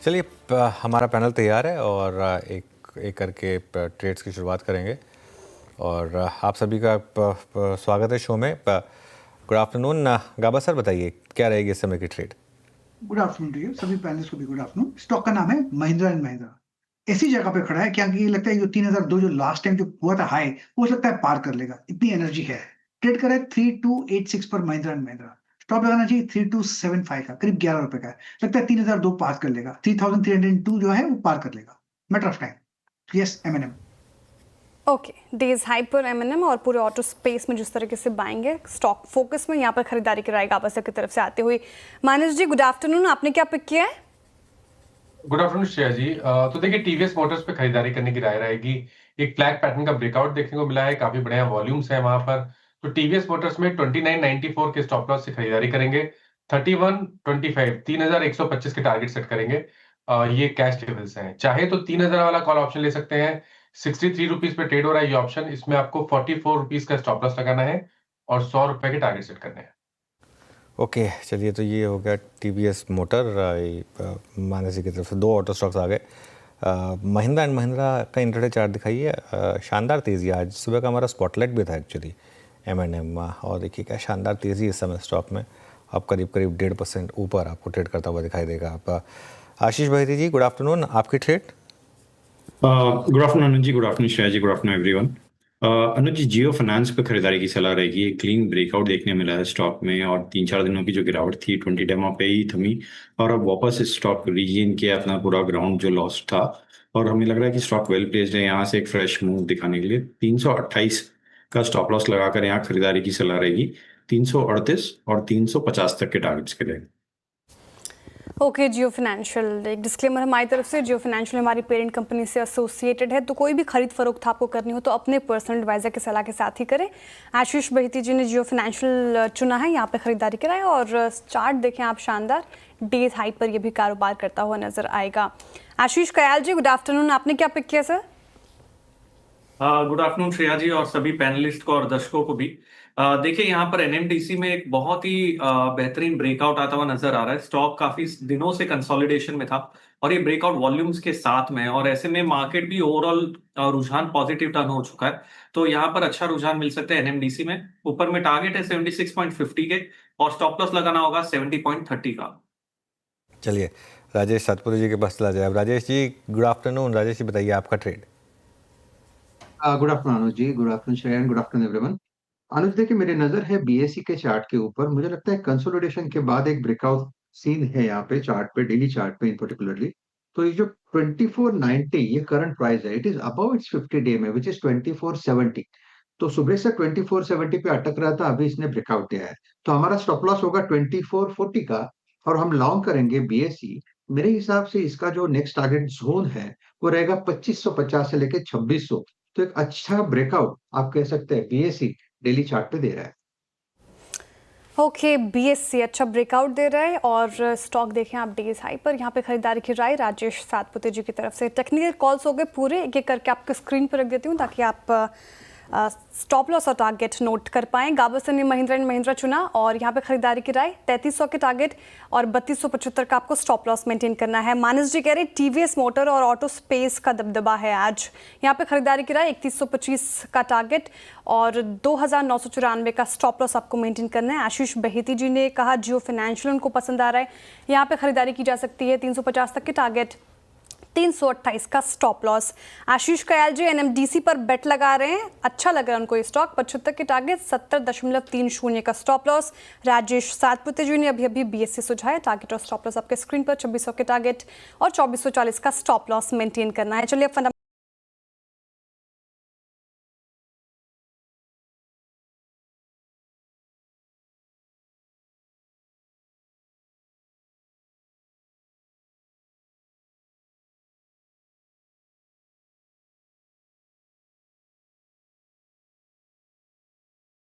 चलिए हमारा पैनल तैयार है और एक एक करके ट्रेड्स की शुरुआत करेंगे और आप सभी का स्वागत है शो में। गुड आफ्टरनून गाबा सर, बताइए क्या रहेगी इस समय की trade. Good afternoon to you, सभी पैनलिस्ट को भी गुड आफ्टरनून। स्टॉक का नाम है महिंद्रा एंड महिंद्रा। ऐसी जगह पे खड़ा है क्या कि लगता है जो 3002 जो लास्ट टाइम जो हुआ था हाई, वो लगता है पार कर लेगा, इतनी एनर्जी है। ट्रेड कर रहा है 3286 पर महिंद्रा एंड महिंद्रा। स्टॉप लगाना चाहिए 3275 का, करीब 11 रुपए का है। लगता है 3002 पार कर लेगा, 3302 जो है वो पार कर लेगा। Matter of time. Yes, M&M. Okay, days high पर एमएनएम और पूरे ऑटो स्पेस में जिस तरीके से बाइंग है, स्टॉक फोकस में यहाँ पर खरीदारी की राय गाबा सर की तरफ से आते हुए। मानस जी, गुड आफ्टरनून, आपने क्या पिक किया है? गुड आफ्टरनून श्रेया जी। तो देखिए, टीवीएस मोटर्स पे खरीदारी करने की राय रहेगी। एक फ्लैग पैटर्न का ब्रेकआउट देखने को मिला है, काफी बढ़िया वॉल्यूम्स है वहां पर। तो टीवीएस मोटर्स में 2994 के स्टॉप लॉस से खरीदारी करेंगे। 3125 3125 के टारगेट सेट करेंगे। ये कैश लेवल्स हैं। चाहे तो 3000 वाला कॉल ऑप्शन ले सकते हैं। 63 रुपीज पे ट्रेड हो रहा है ये ऑप्शन। इसमें आपको 44 रुपीज का स्टॉप लॉस लगाना है और 100 रुपए के टारगेट सेट करने हैं। ओके चलिए, तो ये हो गया टीवीएस मोटर। मानस जी की तरफ से दो ऑटो स्टॉक्स आ गए। महिंद्रा एंड महिंद्रा का इंट्राडे चार्ट दिखाइए। शानदार तेज़ी, आज सुबह का हमारा स्पॉटलाइट भी था एक्चुअली एमएनएम, और देखिए क्या शानदार तेज़ी इस समय स्टॉक में। अब करीब 1.5% ऊपर आपको ट्रेड करता हुआ दिखाई देगा। आप आशीष भाई जी, गुड आफ्टरनून, आपकी trade. Good afternoon Anuj ji, good afternoon Shreya जी, गुड आफ्टरनून एवरीवन। अनुज जी, जियो फाइनेंस पे खरीदारी की सलाह रहेगी। एक क्लीन ब्रेकआउट देखने मिला है स्टॉक में, और 3-4 दिनों की जो गिरावट थी 20 डेमो पे ही थमी, और अब वापस स्टॉक रीजियन किया अपना पूरा ग्राउंड जो लॉस्ट था, और हमें लग रहा है कि स्टॉक वेल प्लेस्ड है यहाँ से एक फ्रेश मूव दिखाने के लिए। 328 का स्टॉप लॉस लगाकर यहाँ खरीदारी की सलाह रहेगी। 338 और 350 तक के टारगेट्स के लिए। ओके, जियो फाइनेंशियल, एक डिस्क्लेमर हमारी तरफ से, जियो फाइनेंशियल हमारी पेरेंट कंपनी से एसोसिएटेड है, तो कोई भी खरीद फरोख्त आपको करनी हो तो अपने पर्सनल एडवाइजर की सलाह के साथ ही करें। आशीष बहिती जी ने जियो फाइनेंशियल चुना है, यहाँ पे खरीदारी कराएं, और चार्ट देखें आप, शानदार डेज हाई पर ये भी कारोबार करता हुआ नजर आएगा। आशीष कयाल जी, गुड आफ्टरनून, आपने क्या पिक किया सर? गुड आफ्टरनून श्रेया जी और सभी पैनलिस्ट को और दर्शकों को भी। देखिए, यहाँ पर एनएमडीसी में एक बहुत ही बेहतरीन ब्रेकआउट आता हुआ नजर आ रहा है। स्टॉक काफी दिनों से कंसोलिडेशन में था और ये ब्रेकआउट वॉल्यूम्स के साथ में, और ऐसे में मार्केट भी ओवरऑल रुझान पॉजिटिव टर्न हो चुका है। तो यहाँ पर अच्छा रुझान मिल सकता है एनएमडीसी में। ऊपर में टारगेट है 76.50 के, और स्टॉप लॉस लगाना होगा 70.30 का। चलिए राजेश सातपुरी जी के पास चला जाए। अब राजेश जी, गुड आफ्टरनून। राजेश जी बताइए आपका trade. Good afternoon Anuj ji, good afternoon Shreya, good afternoon everyone. Anuj देखिए, मेरी नजर है बीएसई के चार्ट के ऊपर। मुझे लगता है कंसोलिडेशन के बाद एक ब्रेकआउट सीन है यहाँ पे चार्ट पे, डेली चार्ट पे इन पर्टिकुलरली। तो ये जो 2490 ये करंट प्राइस है, it is above it's 50 day में, विच इज 2470। तो सुबह से 2470 पे अटक रहा था, अभी इसने ब्रेकआउट दिया है। तो हमारा स्टॉप लॉस होगा 2440 का, और हम लॉन्ग करेंगे बीएसई। मेरे हिसाब से इसका जो नेक्स्ट टारगेट जोन है वो रहेगा 2550 से लेके 2600। तो एक अच्छा ब्रेकआउट आप कह सकते हैं बीएसई डेली चार्ट पे दे रहा है। ओके, बीएससी अच्छा ब्रेकआउट दे रहा है, और स्टॉक देखें आप डेज हाई पर। यहाँ पे खरीदारी की राय राजेश सातपुते जी की तरफ से। टेक्निकल कॉल्स हो गए पूरे, एक एक करके आपके स्क्रीन पर रख देती हूँ ताकि आप स्टॉप लॉस और टारगेट नोट कर पाएं। गाबा सर ने महिंद्रा एंड महिंद्रा चुना, और यहाँ पे खरीदारी की राय 3300 के टारगेट और 3275 का आपको स्टॉप लॉस मेंटेन करना है। मानस जी कह रहे टीवीएस मोटर और ऑटो स्पेस का दबदबा है आज। यहाँ पे खरीदारी की राय 3125 का टारगेट और 2994 का स्टॉप लॉस आपको मेंटेन करना है। आशीष बहिती जी ने कहा जियो फाइनेंशियल उनको पसंद आ रहा है, यहाँ पे खरीदारी की जा सकती है। 350 तक के टारगेट, 328 का स्टॉप लॉस। आशीष कयाल जी एनएमडीसी पर बेट लगा रहे हैं, अच्छा लग रहा है उनको ये स्टॉक। 75 के टारगेट, 70.30 का स्टॉप लॉस। राजेश सातपुते जी ने अभी अभी बीएससी सुझाया, टारगेट और स्टॉप लॉस आपके स्क्रीन पर। 2600 के टारगेट और 2440 का स्टॉप लॉस मेंटेन करना है। चलिए अब